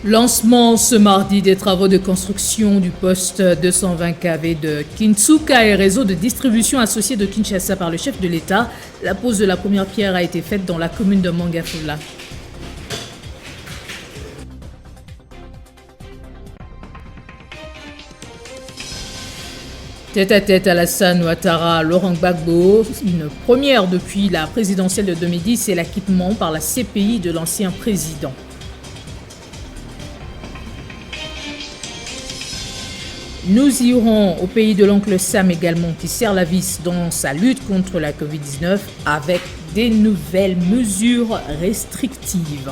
Lancement ce mardi des travaux de construction du poste 220 kV de Kintsuka et réseau de distribution associé de Kinshasa par le chef de l'État. La pose de la première pierre a été faite dans la commune de Mangafula. Tête à tête, Alassane Ouattara, Laurent Gbagbo, une première depuis la présidentielle de 2010 et l'acquittement par la CPI de l'ancien président. Nous irons au pays de l'oncle Sam également, qui serre la vis dans sa lutte contre la Covid-19 avec des nouvelles mesures restrictives.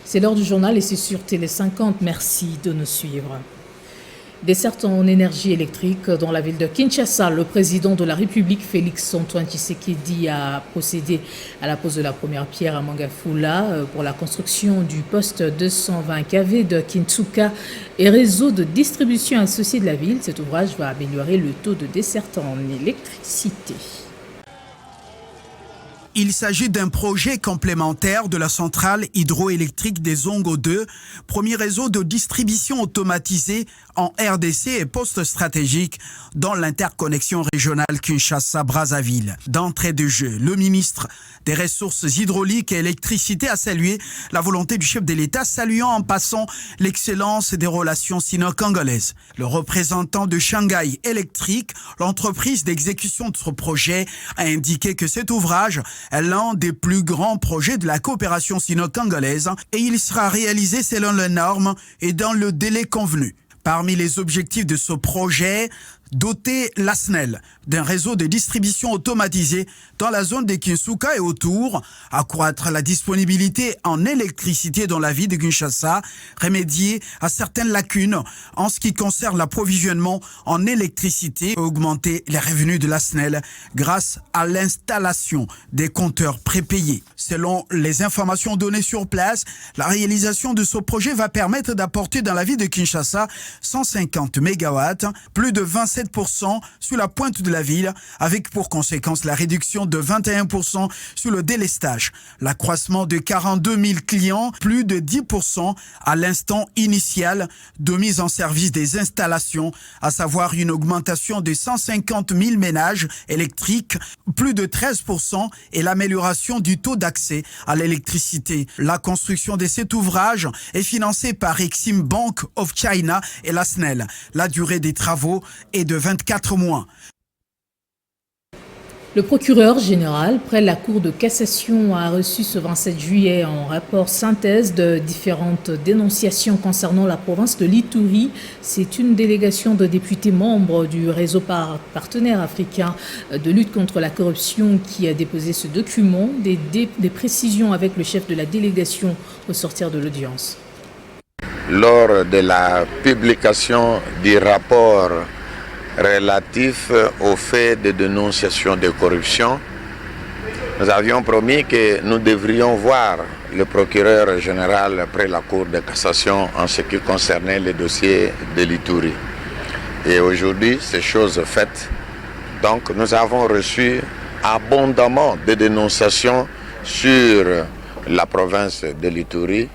C'est l'heure du journal et c'est sur Télé 50. Merci de nous suivre. Desserte en énergie électrique dans la ville de Kinshasa, le président de la République, Félix-Antoine Tshisekedi, a procédé à la pose de la première pierre à Mangafula pour la construction du poste 220 kV de Kintsuka et réseau de distribution associé de la ville. Cet ouvrage va améliorer le taux de desserte en électricité. Il s'agit d'un projet complémentaire de la centrale hydroélectrique des Zongo 2, premier réseau de distribution automatisé en RDC et poste stratégique dans l'interconnexion régionale Kinshasa-Brazzaville. D'entrée de jeu, le ministre des Ressources hydrauliques et électricité a salué la volonté du chef de l'État, saluant en passant l'excellence des relations sino-congolaises. Le représentant de Shanghai Electric, l'entreprise d'exécution de ce projet, a indiqué que cet ouvrage est l'un des plus grands projets de la coopération sino-congolaise et il sera réalisé selon les normes et dans le délai convenu. Parmi les objectifs de ce projet, doter la SNEL d'un réseau de distribution automatisé dans la zone de Kintsuka et autour, accroître la disponibilité en électricité dans la ville de Kinshasa, remédier à certaines lacunes en ce qui concerne l'approvisionnement en électricité, augmenter les revenus de la SNEL grâce à l'installation des compteurs prépayés. Selon les informations données sur place, la réalisation de ce projet va permettre d'apporter dans la ville de Kinshasa 150 MW, plus de 27% sur la pointe de la ville, avec pour conséquence la réduction de 21% sur le délestage, l'accroissement de 42 000 clients, plus de 10% à l'instant initial de mise en service des installations, à savoir une augmentation de 150 000 ménages électriques, plus de 13% et l'amélioration du taux d'accès à l'électricité. La construction de cet ouvrage est financée par Exim Bank of China et la SNEL. La durée des travaux est de 24 mois. Le procureur général près la Cour de cassation a reçu ce 27 juillet un rapport synthèse de différentes dénonciations concernant la province de l'Ituri. C'est une délégation de députés membres du réseau partenaire africain de lutte contre la corruption qui a déposé ce document, des précisions avec le chef de la délégation au sortir de l'audience. Lors de la publication du rapport relatif aux faits de dénonciation de corruption, nous avions promis que nous devrions voir le procureur général près la Cour de cassation en ce qui concernait les dossiers de l'Ituri. Et aujourd'hui, c'est chose faite. Donc nous avons reçu abondamment de dénonciations sur la province de l'Ituri.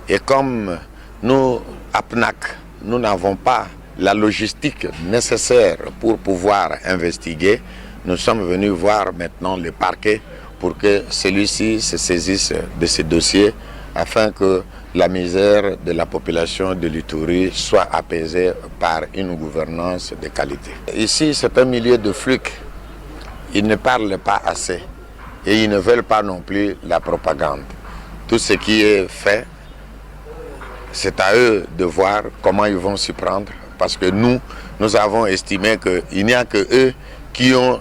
Et comme nous, APNAC, nous n'avons pas la logistique nécessaire pour pouvoir investiguer, nous sommes venus voir maintenant le parquet pour que celui-ci se saisisse de ces dossiers afin que la misère de la population de l'Ituri soit apaisée par une gouvernance de qualité. Ici, c'est un milieu de flics. Ils ne parlent pas assez et ils ne veulent pas non plus la propagande. Tout ce qui est fait, c'est à eux de voir comment ils vont s'y prendre. Parce que nous avons estimé qu'il n'y a que eux qui ont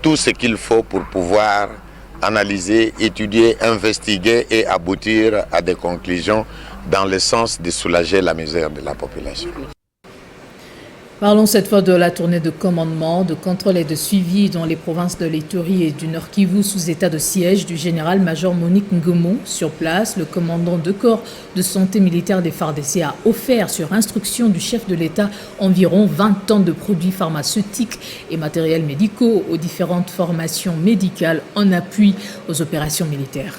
tout ce qu'il faut pour pouvoir analyser, étudier, investiguer et aboutir à des conclusions dans le sens de soulager la misère de la population. Parlons cette fois de la tournée de commandement, de contrôle et de suivi dans les provinces de l'Ituri et du Nord Kivu sous état de siège du général-major Monique Ngomo. Sur place, le commandant de corps de santé militaire des FARDC a offert sur instruction du chef de l'État environ 20 tonnes de produits pharmaceutiques et matériels médicaux aux différentes formations médicales en appui aux opérations militaires.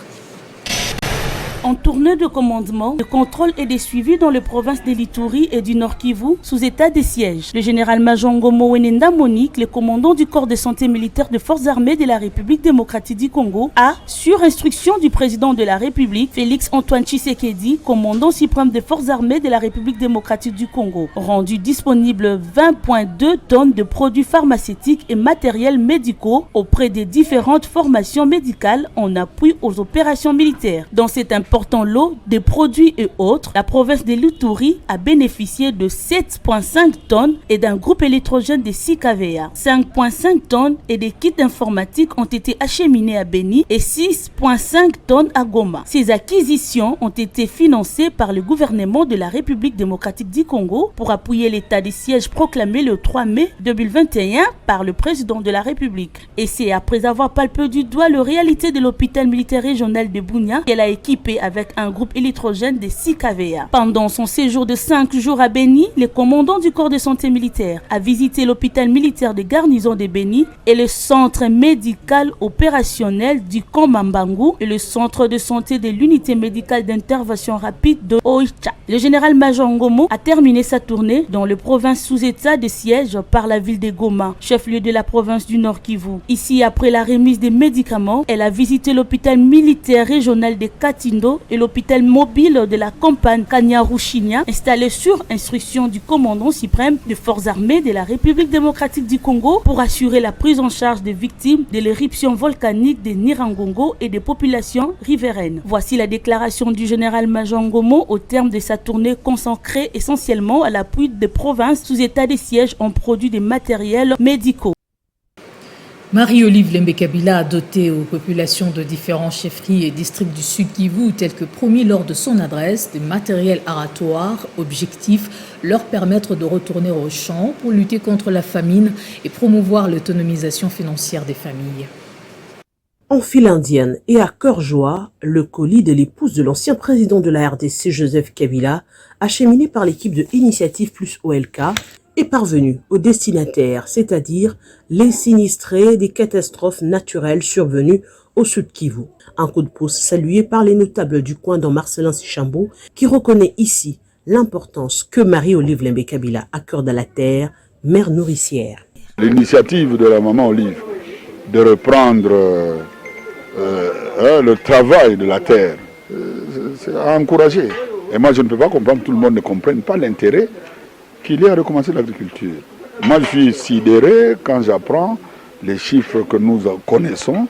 En tournée de commandement, de contrôle et de suivi dans les provinces de l'Ituri et du Nord Kivu sous état de siège. Le général-major Ngomo Wenenda Monique, le commandant du corps de santé militaire des forces armées de la République démocratique du Congo, a, sur instruction du président de la République, Félix Antoine Tshisekedi, commandant suprême des forces armées de la République démocratique du Congo, rendu disponible 20,2 tonnes de produits pharmaceutiques et matériels médicaux auprès des différentes formations médicales en appui aux opérations militaires. Dans cet important lot de produits et autres, la province de l'Ituri a bénéficié de 7,5 tonnes et d'un groupe électrogène de 6 kVA. 5,5 tonnes et des kits informatiques ont été acheminés à Beni et 6,5 tonnes à Goma. Ces acquisitions ont été financées par le gouvernement de la République démocratique du Congo pour appuyer l'état de siège proclamé le 3 mai 2021 par le président de la République. Et c'est après avoir palpé du doigt la réalité de l'hôpital militaire régional de Bunia qu'elle a équipé avec un groupe électrogène de 6 kVA. Pendant son séjour de 5 jours à Beni, le commandant du corps de santé militaire a visité l'hôpital militaire de garnison de Beni et le centre médical opérationnel du camp Mambangu et le centre de santé de l'unité médicale d'intervention rapide de Oicha. Le général-major Ngomo a terminé sa tournée dans les provinces sous état de siège par la ville de Goma, chef-lieu de la province du Nord Kivu. Ici, après la remise des médicaments, elle a visité l'hôpital militaire régional de Katindo et l'hôpital mobile de la campagne Kanyaruchinya, installé sur instruction du commandant suprême des forces armées de la République démocratique du Congo pour assurer la prise en charge des victimes de l'éruption volcanique de Nyiragongo et des populations riveraines. Voici la déclaration du général-major Ngomo au terme de sa tournée consacrée essentiellement à l'appui des provinces sous état de siège en produits de matériels médicaux. Marie-Olive Lembe-Kabila a doté aux populations de différents chefferies et districts du Sud Kivu, tels que promis lors de son adresse, des matériels aratoires, objectifs, leur permettre de retourner au champ pour lutter contre la famine et promouvoir l'autonomisation financière des familles. En file indienne et à cœur joie, le colis de l'épouse de l'ancien président de la RDC, Joseph Kabila, acheminé par l'équipe de Initiative Plus OLK, est parvenu aux destinataires, c'est-à-dire les sinistrés des catastrophes naturelles survenues au Sud Kivu. Un coup de pouce salué par les notables du coin dans Marcelin Sichambo, qui reconnaît ici l'importance que Marie-Olive Lembe-Kabila accorde à la terre, mère nourricière. L'initiative de la maman Olive de reprendre le travail de la terre, c'est à encourager. Et moi, je ne peux pas comprendre que tout le monde ne comprenne pas l'intérêt qu'il y a à recommencer l'agriculture. Moi, je suis sidéré quand j'apprends les chiffres que nous connaissons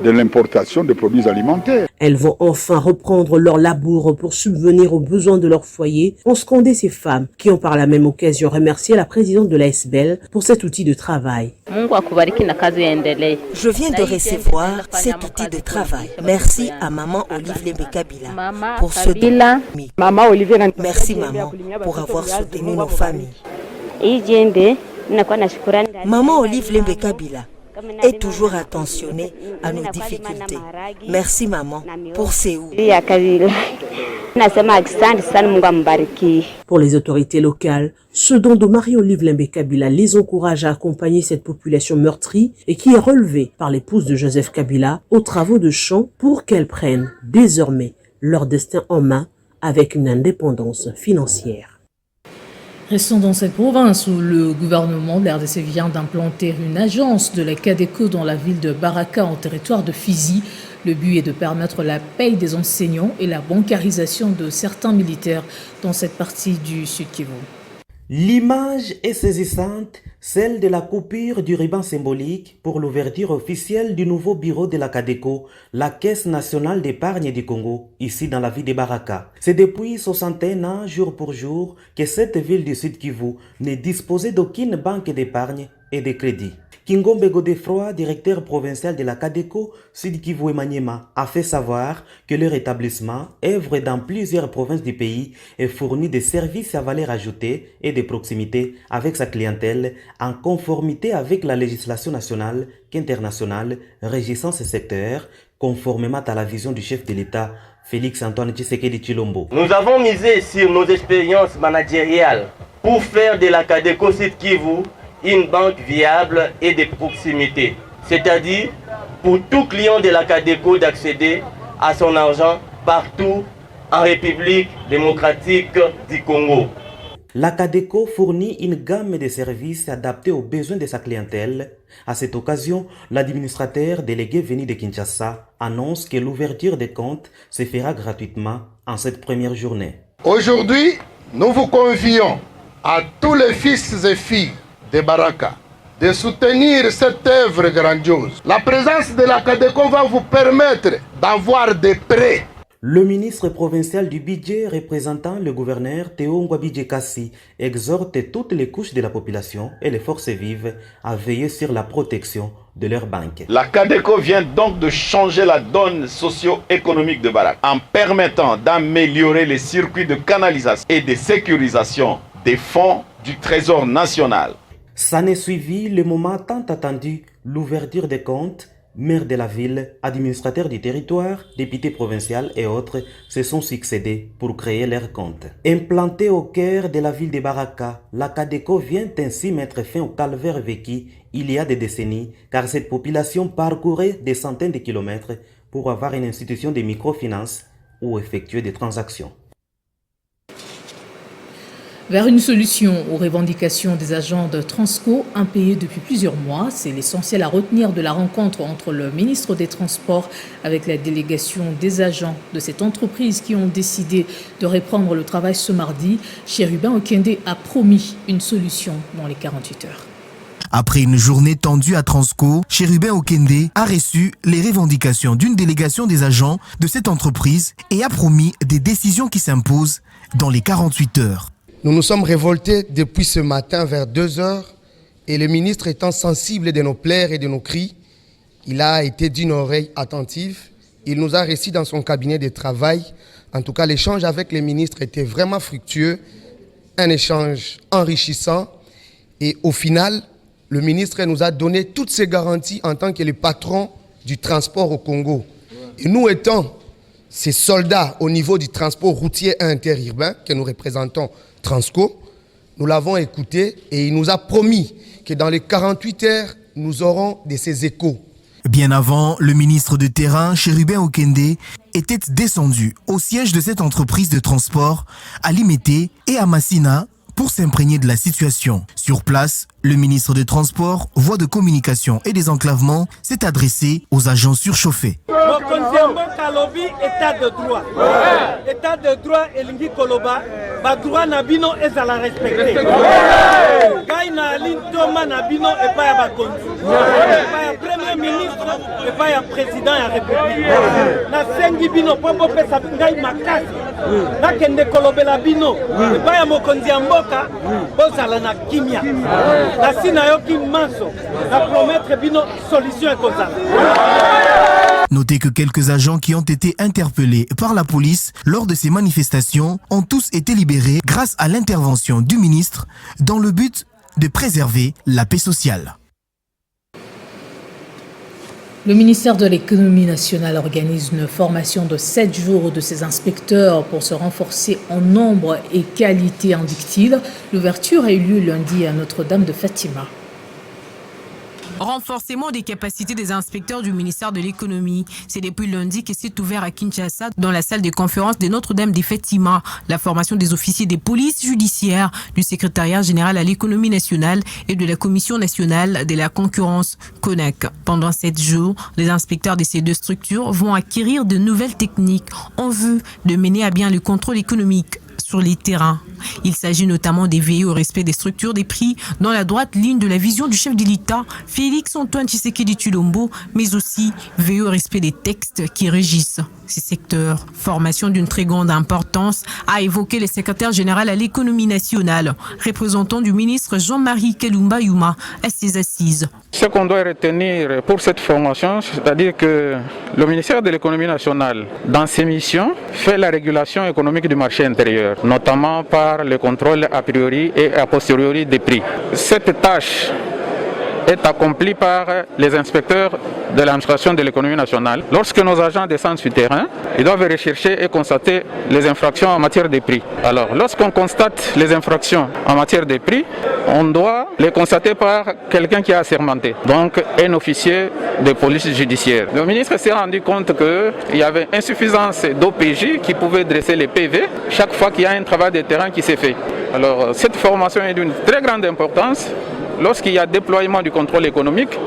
de l'importation de produits alimentaires. Elles vont enfin reprendre leur labour pour subvenir aux besoins de leur foyer, ont scandé ces femmes qui ont par la même occasion remercié la présidente de l'ASBEL pour cet outil de travail. Je viens de recevoir cet outil de travail. Merci à maman Olive Lembe-Kabila pour ce don. Merci maman pour avoir soutenu nos familles. Maman Olive Lembe-Kabila est toujours attentionnée à nos difficultés. Merci maman pour ces houes. Pour les autorités locales, ce don de Marie-Olive Lembe-Kabila les encourage à accompagner cette population meurtrie et qui est relevée par l'épouse de Joseph Kabila aux travaux de champ pour qu'elles prennent désormais leur destin en main avec une indépendance financière. Restons dans cette province où le gouvernement de la RDC vient d'implanter une agence de la Cadeco dans la ville de Baraka en territoire de Fizi. Le but est de permettre la paye des enseignants et la bancarisation de certains militaires dans cette partie du Sud Kivu. L'image est saisissante, celle de la coupure du ruban symbolique pour l'ouverture officielle du nouveau bureau de la Cadeco, la Caisse nationale d'épargne du Congo, ici dans la ville de Baraka. C'est depuis 61 ans, jour pour jour, que cette ville du Sud Kivu ne disposait d'aucune banque d'épargne et de crédit. Kingombe Godefroy, directeur provincial de la Cadeco Sud Kivu et Maniema, a fait savoir que leur établissement œuvre dans plusieurs provinces du pays et fournit des services à valeur ajoutée et de proximité avec sa clientèle en conformité avec la législation nationale qu'internationale régissant ce secteur, conformément à la vision du chef de l'État, Félix Antoine Tshisekedi Tshilombo. Nous avons misé sur nos expériences managériales pour faire de la Cadeco Sud Kivu une banque viable et de proximité, c'est-à-dire pour tout client de la Cadeco d'accéder à son argent partout en République démocratique du Congo. La Cadeco fournit une gamme de services adaptés aux besoins de sa clientèle. À cette occasion, l'administrateur délégué venu de Kinshasa annonce que l'ouverture des comptes se fera gratuitement en cette première journée. Aujourd'hui, nous vous convions à tous les fils et filles de Baraka de soutenir cette œuvre grandiose. La présence de la Cadeco va vous permettre d'avoir des prêts. Le ministre provincial du budget représentant le gouverneur Théo Ngwabidje-Kassi exhorte toutes les couches de la population et les forces vives à veiller sur la protection de leurs banques. La Cadeco vient donc de changer la donne socio-économique de Baraka en permettant d'améliorer les circuits de canalisation et de sécurisation des fonds du Trésor national. Ça n'est suivi le moment tant attendu, l'ouverture des comptes. Maire de la ville, administrateurs du territoire, députés provinciaux et autres se sont succédés pour créer leur compte. Implantée au cœur de la ville de Baraka, la Cadeco vient ainsi mettre fin au calvaire vécu il y a des décennies, car cette population parcourait des centaines de kilomètres pour avoir une institution de microfinance ou effectuer des transactions. Vers une solution aux revendications des agents de Transco impayés depuis plusieurs mois, c'est l'essentiel à retenir de la rencontre entre le ministre des Transports avec la délégation des agents de cette entreprise qui ont décidé de reprendre le travail ce mardi. Chérubin Okende a promis une solution dans les 48 heures. Après une journée tendue à Transco, Chérubin Okende a reçu les revendications d'une délégation des agents de cette entreprise et a promis des décisions qui s'imposent dans les 48 heures. Nous nous sommes révoltés depuis ce matin vers 2 heures et le ministre étant sensible de nos plaies et de nos cris, il a été d'une oreille attentive. Il nous a reçus dans son cabinet de travail. En tout cas, l'échange avec le ministre était vraiment fructueux, un échange enrichissant. Et au final, le ministre nous a donné toutes ses garanties en tant que le patron du transport au Congo. Et nous étant ces soldats au niveau du transport routier interurbain que nous représentons, Transco, nous l'avons écouté et il nous a promis que dans les 48 heures, nous aurons de ces échos. Bien avant, le ministre de terrain, Chérubin Okende, était descendu au siège de cette entreprise de transport à Limete et à Massina pour s'imprégner de la situation. Sur place, le ministre des Transports, voie de communication et des enclavements s'est adressé aux agents surchauffés. État de droit. État de droit et lingi koloba, ba droit nabino ezala respecté. Gai na alin toma nabino et pas ya bakonzi. Pas ya premier ministre et pas ya président ya république. Na sengi bino pombo pesa ngai makasi. Na kende kolobela bino et pas ya mokonzi ya mboka bozala na kimia. Na sina yoki manso na promettre bino solution ekozala. Notez que quelques agents qui ont été interpellés par la police lors de ces manifestations ont tous été libérés grâce à l'intervention du ministre dans le but de préserver la paix sociale. Le ministère de l'économie nationale organise une formation de 7 jours de ses inspecteurs pour se renforcer en nombre et qualité, indique-t-il. L'ouverture a eu lieu lundi à Notre-Dame de Fatima. Renforcement des capacités des inspecteurs du ministère de l'économie. C'est depuis lundi que s'est ouvert à Kinshasa, dans la salle de conférence de Notre-Dame de Fatima, la formation des officiers des polices judiciaires, du secrétariat général à l'économie nationale et de la commission nationale de la concurrence CONAC. Pendant 7 jours, les inspecteurs de ces deux structures vont acquérir de nouvelles techniques en vue de mener à bien le contrôle économique sur les terrains. Il s'agit notamment de veiller au respect des structures des prix dans la droite ligne de la vision du chef de l'État, Félix-Antoine Tshisekedi Tshilombo, mais aussi veiller au respect des textes qui régissent ces secteurs. Formation d'une très grande importance, a évoqué le secrétaire général à l'économie nationale, représentant du ministre Jean-Marie Kelumba Yuma à ses assises. Ce qu'on doit retenir pour cette formation, c'est-à-dire que le ministère de l'économie nationale, dans ses missions, fait la régulation économique du marché intérieur, notamment par le contrôle a priori et a posteriori des prix. Cette tâche est accomplie par les inspecteurs de l'administration de l'économie nationale. Lorsque nos agents descendent sur le terrain, ils doivent rechercher et constater les infractions en matière de prix. Alors, lorsqu'on constate les infractions en matière de prix, on doit les constater par quelqu'un qui a assermenté, donc un officier de police judiciaire. Le ministre s'est rendu compte qu'il y avait insuffisance d'OPJ qui pouvait dresser les PV chaque fois qu'il y a un travail de terrain qui s'est fait. Alors, cette formation est d'une très grande importance. Lorsqu'il y a déploiement du contrôle économique,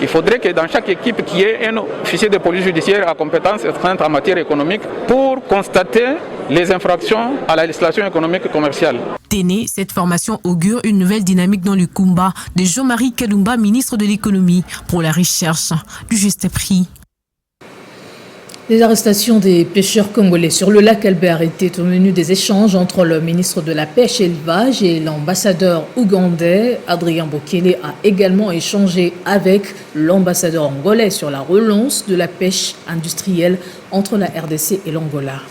il faudrait que dans chaque équipe, qu'il y ait un officier de police judiciaire à compétence restreinte en matière économique pour constater les infractions à la législation économique et commerciale. Téné, cette formation augure une nouvelle dynamique dans le combat de Jean-Marie Kalumba, ministre de l'économie, pour la recherche du juste prix. Les arrestations des pêcheurs congolais sur le lac Albert étaient au menu des échanges entre le ministre de la Pêche et l'Élevage et l'ambassadeur ougandais. Adrien Bokele a également échangé avec l'ambassadeur angolais sur la relance de la pêche industrielle entre la RDC et l'Angola.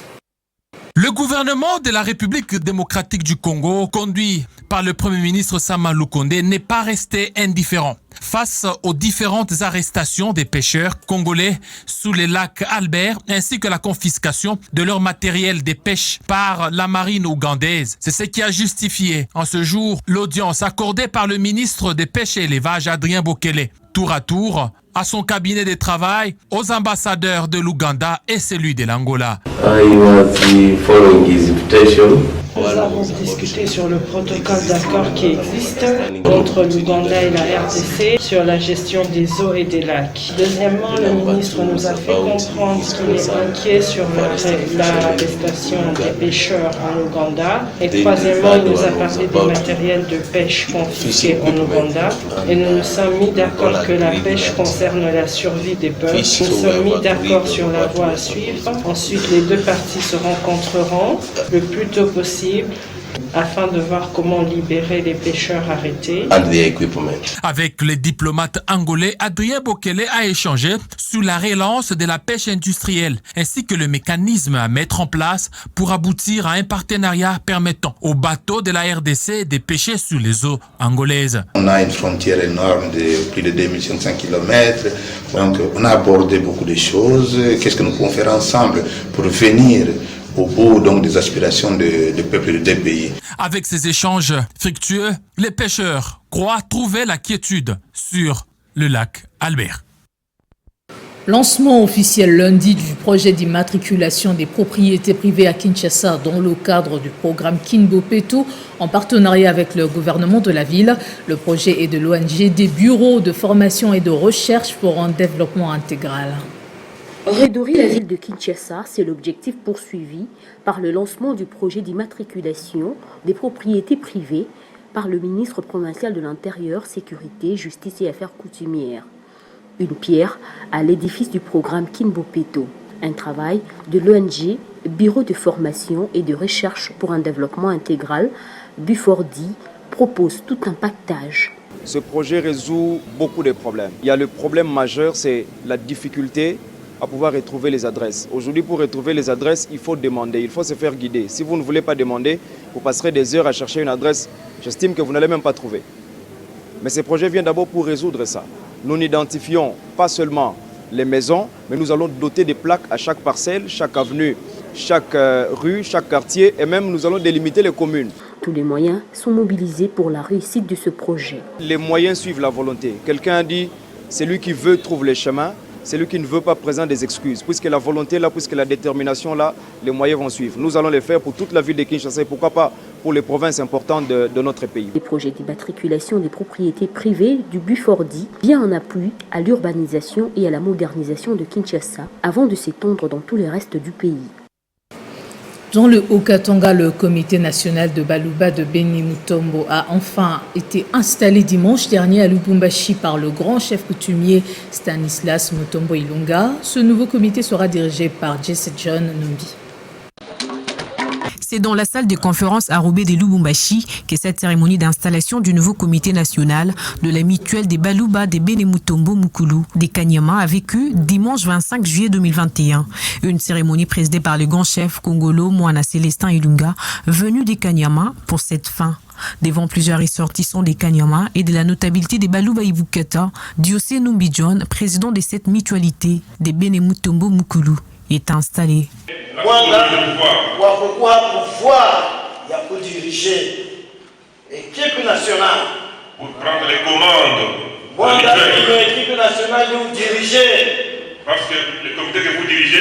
Le gouvernement de la République démocratique du Congo, conduit par le Premier ministre Sama Lukonde, n'est pas resté indifférent face aux différentes arrestations des pêcheurs congolais sous les lacs Albert ainsi que la confiscation de leur matériel de pêche par la marine ougandaise. C'est ce qui a justifié en ce jour l'audience accordée par le ministre des Pêches et Élevage Adrien Bokele, tour à tour à son cabinet de travail, aux ambassadeurs de l'Ouganda et celui de l'Angola. Nous avons discuté sur le protocole d'accord qui existe entre l'Ouganda et la RDC sur la gestion des eaux et des lacs. Deuxièmement, le ministre nous a fait comprendre qu'il est inquiet sur l'arrestation des pêcheurs en Ouganda. Et troisièmement, il nous a parlé des matériels de pêche confisqués en Ouganda. Et nous nous sommes mis d'accord que la pêche concerne la survie des peuples. Nous sommes mis d'accord sur la voie à suivre. Ensuite, les deux parties se rencontreront le plus tôt possible afin de voir comment libérer les pêcheurs arrêtés. Avec les diplomates angolais, Adrien Bokele a échangé sur la relance de la pêche industrielle ainsi que le mécanisme à mettre en place pour aboutir à un partenariat permettant aux bateaux de la RDC de pêcher sur les eaux angolaises. On a une frontière énorme de plus de 2500 km, donc on a abordé beaucoup de choses. Qu'est-ce que nous pouvons faire ensemble pour venir au bout donc des aspirations des peuples des pays. Avec ces échanges fructueux, les pêcheurs croient trouver la quiétude sur le lac Albert. Lancement officiel lundi du projet d'immatriculation des propriétés privées à Kinshasa dans le cadre du programme Kinbopeto en partenariat avec le gouvernement de la ville. Le projet est de l'ONG des bureaux de formation et de recherche pour un développement intégral. Redorer la ville de Kinshasa, c'est l'objectif poursuivi par le lancement du projet d'immatriculation des propriétés privées par le ministre provincial de l'Intérieur, Sécurité, Justice et Affaires coutumières. Une pierre à l'édifice du programme Kinbopeto, un travail de l'ONG Bureau de formation et de recherche pour un développement intégral, Bufordi, propose tout un pactage. Ce projet résout beaucoup de problèmes. Il y a le problème majeur, c'est la difficulté à pouvoir retrouver les adresses. Aujourd'hui, pour retrouver les adresses, il faut demander, il faut se faire guider. Si vous ne voulez pas demander, vous passerez des heures à chercher une adresse. J'estime que vous n'allez même pas trouver. Mais ce projet vient d'abord pour résoudre ça. Nous n'identifions pas seulement les maisons, mais nous allons doter des plaques à chaque parcelle, chaque avenue, chaque rue, chaque quartier, et même nous allons délimiter les communes. Tous les moyens sont mobilisés pour la réussite de ce projet. Les moyens suivent la volonté. Quelqu'un a dit, celui qui veut trouve les chemins. Celui qui ne veut pas présente des excuses. Puisque la volonté là, puisque la détermination là, les moyens vont suivre. Nous allons les faire pour toute la ville de Kinshasa et pourquoi pas pour les provinces importantes de notre pays. Les projets d'immatriculation des propriétés privées du Bufordi vient en appui à l'urbanisation et à la modernisation de Kinshasa avant de s'étendre dans tout le reste du pays. Dans le Haut-Katanga, le comité national de Baluba de Beni Mutombo a enfin été installé dimanche dernier à Lubumbashi par le grand chef coutumier Stanislas Mutombo Ilunga. Ce nouveau comité sera dirigé par Jesse John Numbi. C'est dans la salle de conférence à Roubaix de Lubumbashi que cette cérémonie d'installation du nouveau comité national de la mutuelle des Baluba de Beni Mutombo Mukulu des Kanyama a vécu dimanche 25 juillet 2021. Une cérémonie présidée par le grand chef congolo Moana Célestin Ilunga, venu des Kanyama pour cette fin. devant plusieurs ressortissants des Kanyama et de la notabilité des Balouba Ibukata, Diosé Numbi John, président de cette mutualité de Benemutombo Mukulu, est installé. Pour diriger l'équipe nationale. Pour prendre les commandes. L'équipe nationale, vous dirigez. Parce que le comité que vous dirigez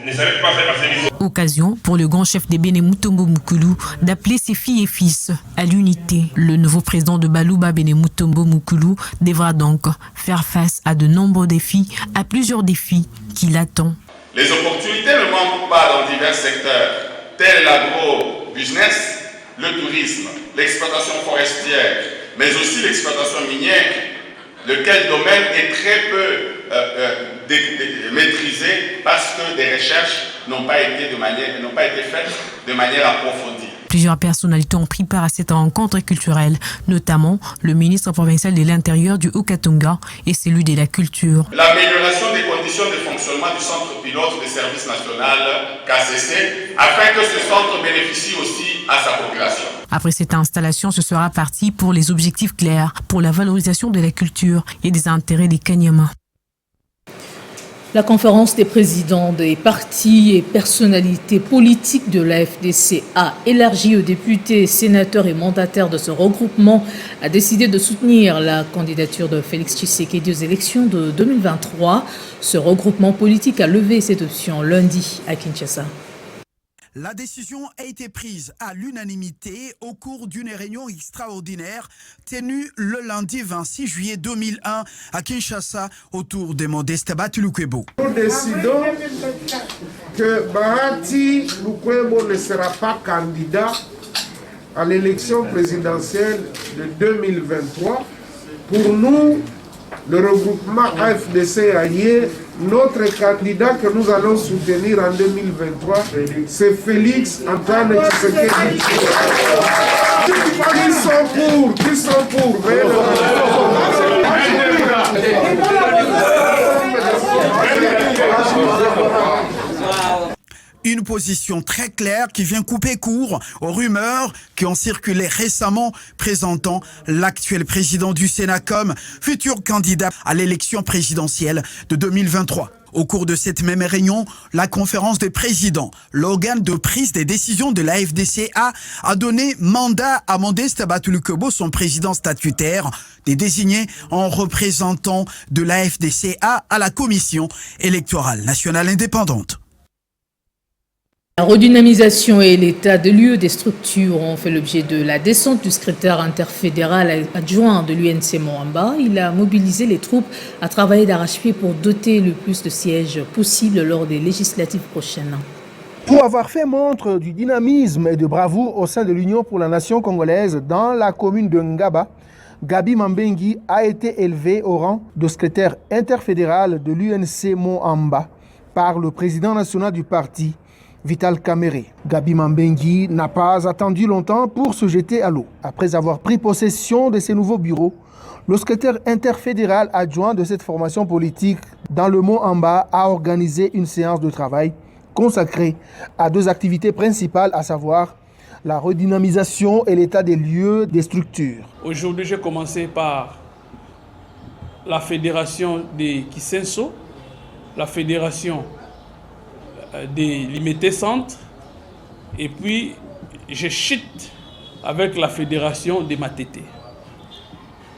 ne s'arrête pas à ce niveau. Occasion pour le grand chef de Benemutombo Mukulu d'appeler ses filles et fils à l'unité. Le nouveau président de Balouba Benemutombo Mukulu devra donc faire face à de nombreux défis, à plusieurs défis qui l'attendent. Les opportunités ne manquent pas dans divers secteurs, tels l'agro-business, le tourisme, l'exploitation forestière, mais aussi l'exploitation minière, lequel domaine est très peu maîtrisé parce que des recherches n'ont pas été faites de manière approfondie. Plusieurs personnalités ont pris part à cette rencontre culturelle, notamment le ministre provincial de l'Intérieur du Haut-Katanga et celui de la Culture. L'amélioration des conditions de fonctionnement du centre pilote de service national KCC, afin que ce centre bénéficie aussi à sa population. Après cette installation, ce sera parti pour les objectifs clairs pour la valorisation de la culture et des intérêts des Kanyama. La conférence des présidents des partis et personnalités politiques de la FDC a élargi aux députés, sénateurs et mandataires de ce regroupement a décidé de soutenir la candidature de Félix Tshisekedi aux élections de 2023. Ce regroupement politique a levé cette option lundi à Kinshasa. La décision a été prise à l'unanimité au cours d'une réunion extraordinaire tenue le lundi 26 juillet 2001 à Kinshasa autour de Modeste Bahati Lukwebo. Nous décidons que Bahati Lukwebo ne sera pas candidat à l'élection présidentielle de 2023. Pour nous, le regroupement AFDC Allié, notre candidat que nous allons soutenir en 2023, c'est Félix Antoine Tshisekedi. Qui sont pour Une position très claire qui vient couper court aux rumeurs qui ont circulé récemment présentant l'actuel président du Sénat comme futur candidat à l'élection présidentielle de 2023. Au cours de cette même réunion, la conférence des présidents, l'organe de prise des décisions de la FDCA, a donné mandat à Modeste Bahati Lukwebo, son président statutaire, de désigner en représentant de la FDCA à la Commission électorale nationale indépendante. La redynamisation et l'état de lieu des structures ont fait l'objet de la descente du secrétaire interfédéral adjoint de l'UNC Moamba. Il a mobilisé les troupes à travailler d'arrache-pied pour doter le plus de sièges possible lors des législatives prochaines. Pour avoir fait montre du dynamisme et de bravoure au sein de l'Union pour la nation congolaise dans la commune de Ngaba, Gabi Mambengi a été élevé au rang de secrétaire interfédéral de l'UNC Moamba par le président national du parti, Vital Kamerhe. Gabi Mambengi n'a pas attendu longtemps pour se jeter à l'eau. Après avoir pris possession de ses nouveaux bureaux, le secrétaire interfédéral adjoint de cette formation politique dans le Moamba a organisé une séance de travail consacrée à deux activités principales, à savoir la redynamisation et l'état des lieux des structures. Aujourd'hui, j'ai commencé par la fédération des Kisenso, la fédération des Limité Centre, et puis je chute avec la fédération des Matete.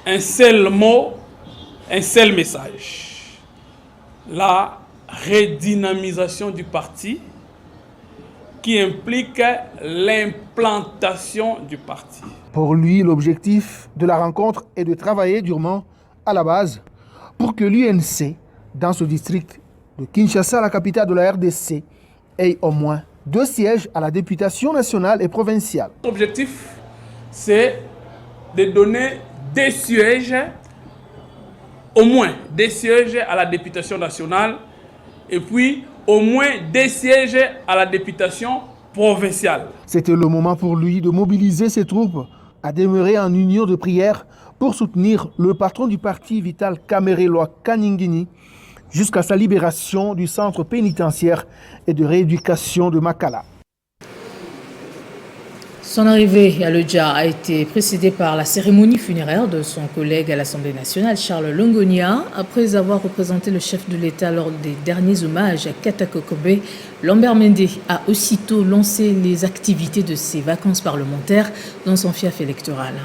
Un seul mot, un seul message. La redynamisation du parti qui implique l'implantation du parti. Pour lui, l'objectif de la rencontre est de travailler durement à la base pour que l'UNC, dans ce district de Kinshasa, la capitale de la RDC, ait au moins 2 sièges à la députation nationale et provinciale. L'objectif, c'est de donner 2 sièges, au moins 2 sièges à la députation nationale, et puis au moins 2 sièges à la députation provinciale. C'était le moment pour lui de mobiliser ses troupes à demeurer en union de prière pour soutenir le patron du parti, Vital Kamerhe Kanyingini, jusqu'à sa libération du centre pénitentiaire et de rééducation de Makala. Son arrivée à Lodja a été précédée par la cérémonie funéraire de son collègue à l'Assemblée nationale, Charles Longonia. Après avoir représenté le chef de l'État lors des derniers hommages à Katako Kobe, Lambert Mende a aussitôt lancé les activités de ses vacances parlementaires dans son fief électoral.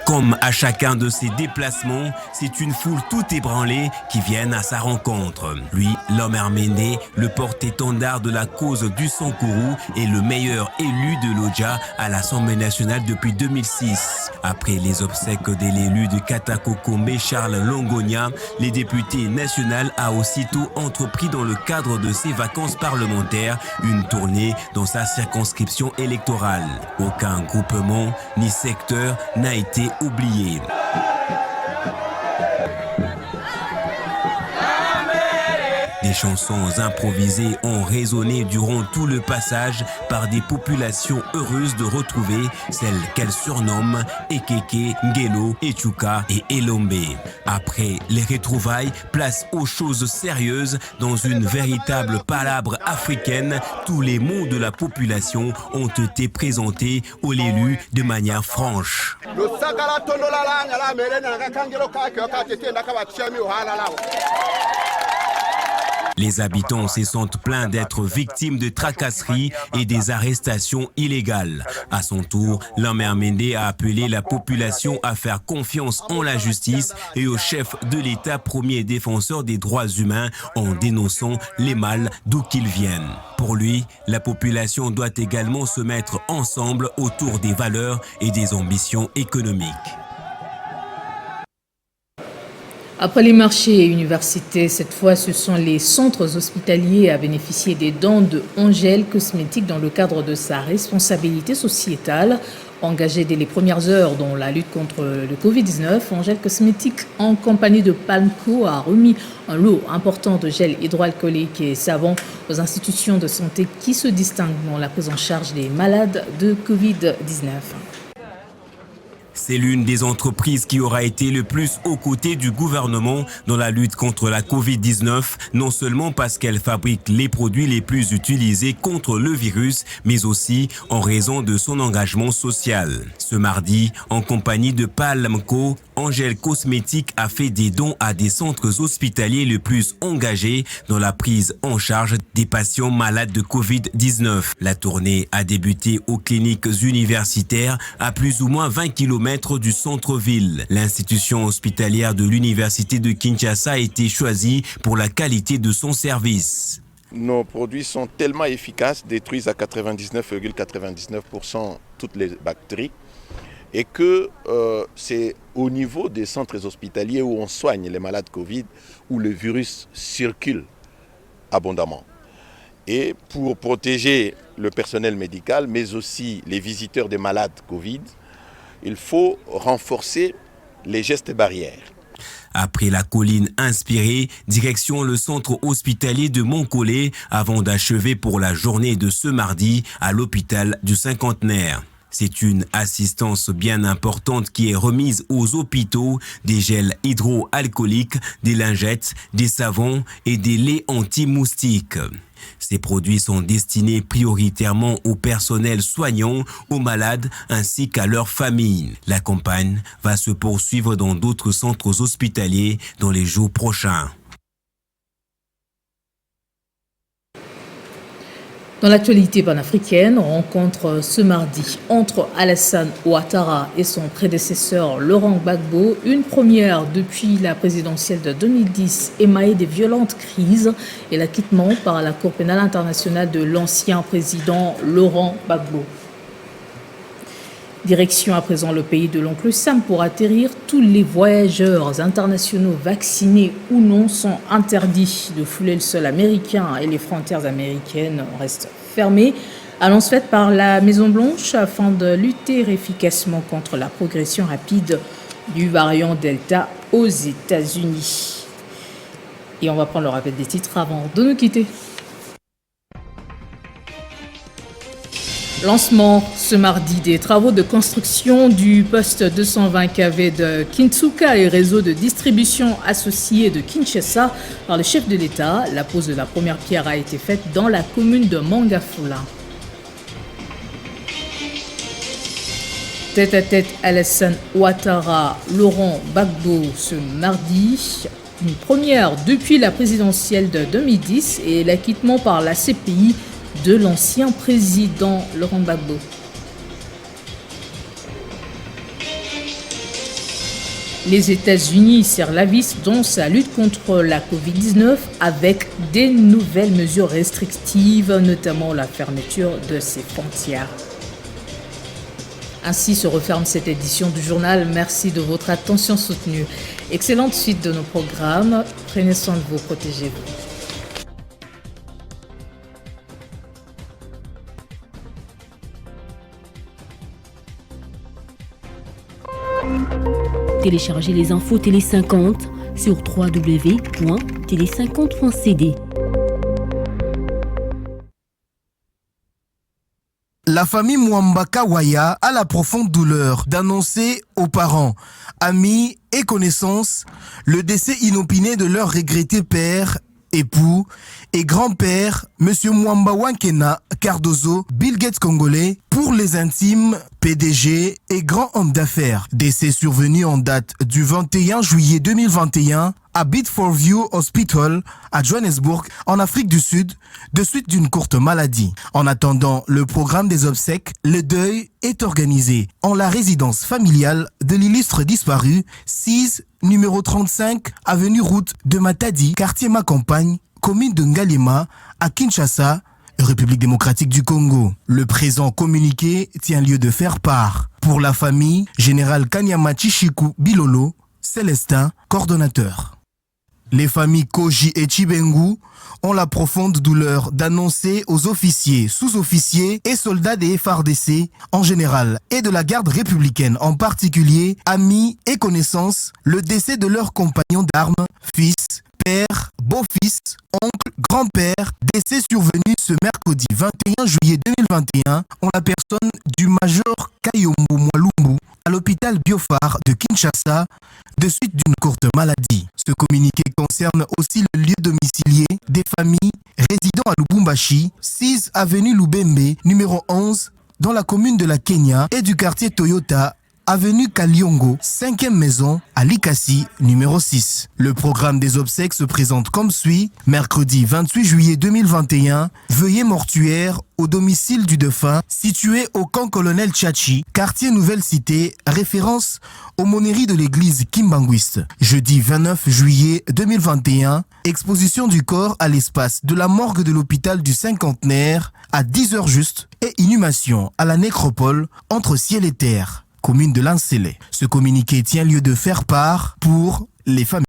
Comme à chacun de ses déplacements, c'est une foule tout ébranlée qui vient à sa rencontre. Lui, Lambert Mende, le porte-étendard de la cause du Sankourou et le meilleur élu de Lodja à l'Assemblée nationale depuis 2006. Après les obsèques de l'élu de Katako Kombe, Charles Longonia, les députés nationaux a aussitôt entrepris dans le cadre de ses vacances parlementaires une tournée dans sa circonscription électorale. Aucun groupement ni secteur n'a été oublié. Des chansons improvisées ont résonné durant tout le passage par des populations heureuses de retrouver celles qu'elles surnomment Ekeke, Ngelo, Echuka et Elombe. Après les retrouvailles, place aux choses sérieuses dans une véritable palabre africaine. Tous les mots de la population ont été présentés aux l'élu de manière franche. Les habitants se sentent plaints d'être victimes de tracasseries et des arrestations illégales. À son tour, Lambert Mende a appelé la population à faire confiance en la justice et au chef de l'État, premier défenseur des droits humains, en dénonçant les mal d'où qu'ils viennent. Pour lui, la population doit également se mettre ensemble autour des valeurs et des ambitions économiques. Après les marchés et universités, cette fois, ce sont les centres hospitaliers à bénéficier des dons de Angèle Cosmétique dans le cadre de sa responsabilité sociétale. Engagée dès les premières heures dans la lutte contre le Covid-19, Angèle Cosmétique, en compagnie de Palmco, a remis un lot important de gel hydroalcoolique et savon aux institutions de santé qui se distinguent dans la prise en charge des malades de Covid-19. C'est l'une des entreprises qui aura été le plus aux côtés du gouvernement dans la lutte contre la Covid-19, non seulement parce qu'elle fabrique les produits les plus utilisés contre le virus, mais aussi en raison de son engagement social. Ce mardi, en compagnie de Palmco, Angèle Cosmétique a fait des dons à des centres hospitaliers les plus engagés dans la prise en charge des patients malades de Covid-19. La tournée a débuté aux cliniques universitaires à plus ou moins 20 km du centre-ville. L'institution hospitalière de l'université de Kinshasa a été choisie pour la qualité de son service. Nos produits sont tellement efficaces, détruisent à 99,99% toutes les bactéries, et que c'est au niveau des centres hospitaliers où on soigne les malades Covid, où le virus circule abondamment. Et pour protéger le personnel médical, mais aussi les visiteurs des malades Covid, il faut renforcer les gestes barrières. Après la colline inspirée, direction le centre hospitalier de Montcollet avant d'achever pour la journée de ce mardi à l'hôpital du Cinquantenaire. C'est une assistance bien importante qui est remise aux hôpitaux, des gels hydroalcooliques, des lingettes, des savons et des laits anti-moustiques. Ces produits sont destinés prioritairement au personnel soignant, aux malades ainsi qu'à leurs familles. La campagne va se poursuivre dans d'autres centres hospitaliers dans les jours prochains. Dans l'actualité panafricaine, rencontre ce mardi entre Alassane Ouattara et son prédécesseur Laurent Gbagbo, une première depuis la présidentielle de 2010 émaillée des violentes crises et l'acquittement par la Cour pénale internationale de l'ancien président Laurent Gbagbo. Direction à présent le pays de l'oncle Sam pour atterrir. Tous les voyageurs internationaux vaccinés ou non sont interdits de fouler le sol américain et les frontières américaines restent fermées. Annonce faite par la Maison-Blanche afin de lutter efficacement contre la progression rapide du variant Delta aux États-Unis. Et on va prendre le rappel des titres avant de nous quitter. Lancement ce mardi des travaux de construction du poste 220 kV de Kintsuka et réseau de distribution associé de Kinshasa par le chef de l'État. La pose de la première pierre a été faite dans la commune de Mangafula. Tête-à-tête Alassane Ouattara, Laurent Gbagbo ce mardi. Une première depuis la présidentielle de 2010 et l'acquittement par la CPI de l'ancien président Laurent Gbagbo. Les États-Unis serrent la vis dans sa lutte contre la Covid-19 avec des nouvelles mesures restrictives, notamment la fermeture de ses frontières. Ainsi se referme cette édition du journal. Merci de votre attention soutenue. Excellente suite de nos programmes. Prenez soin de vous, protégez-vous. Téléchargez les infos Télé 50 sur www.tele50.cd. La famille Mwambaka Waya a la profonde douleur d'annoncer aux parents, amis et connaissances le décès inopiné de leur regretté père, époux et grand-père, M. Mwamba Wankena Cardozo, Bill Gates congolais, pour les intimes, PDG et grand homme d'affaires. Décès survenu en date du 21 juillet 2021 à Bedfordview Hospital à Johannesburg, en Afrique du Sud, de suite d'une courte maladie. En attendant le programme des obsèques, le deuil est organisé en la résidence familiale de l'illustre disparu, 6 numéro 35, avenue route de Matadi, quartier Macampagne, commune de Ngalema, à Kinshasa, République démocratique du Congo. Le présent communiqué tient lieu de faire part. Pour la famille, Général Kanyama Chichiku Bilolo, Célestin, coordonnateur. Les familles Koji et Chibengu ont la profonde douleur d'annoncer aux officiers, sous-officiers et soldats des FARDC en général et de la garde républicaine en particulier, amis et connaissances, le décès de leurs compagnons d'armes, fils, père, beau-fils, oncle, grand-père, décès survenu ce mercredi 21 juillet 2021 en la personne du major Kayombo Mwalumbu à l'hôpital Biofar de Kinshasa de suite d'une courte maladie. Ce communiqué concerne aussi le lieu domicilié des familles résidant à Lubumbashi, 6 avenue Lubembe, numéro 11, dans la commune de la Kenya et du quartier Toyota, avenue Kaliongo, 5e maison à Likasi, numéro 6. Le programme des obsèques se présente comme suit. Mercredi 28 juillet 2021, veillée mortuaire au domicile du défunt, situé au camp Colonel Tchachi, quartier Nouvelle Cité, référence aux monneries de l'église Kimbanguiste. Jeudi 29 juillet 2021, exposition du corps à l'espace de la morgue de l'hôpital du Cinquantenaire à 10h juste et inhumation à la nécropole entre ciel et terre, commune de Lansele. Ce communiqué tient lieu de faire part pour les familles.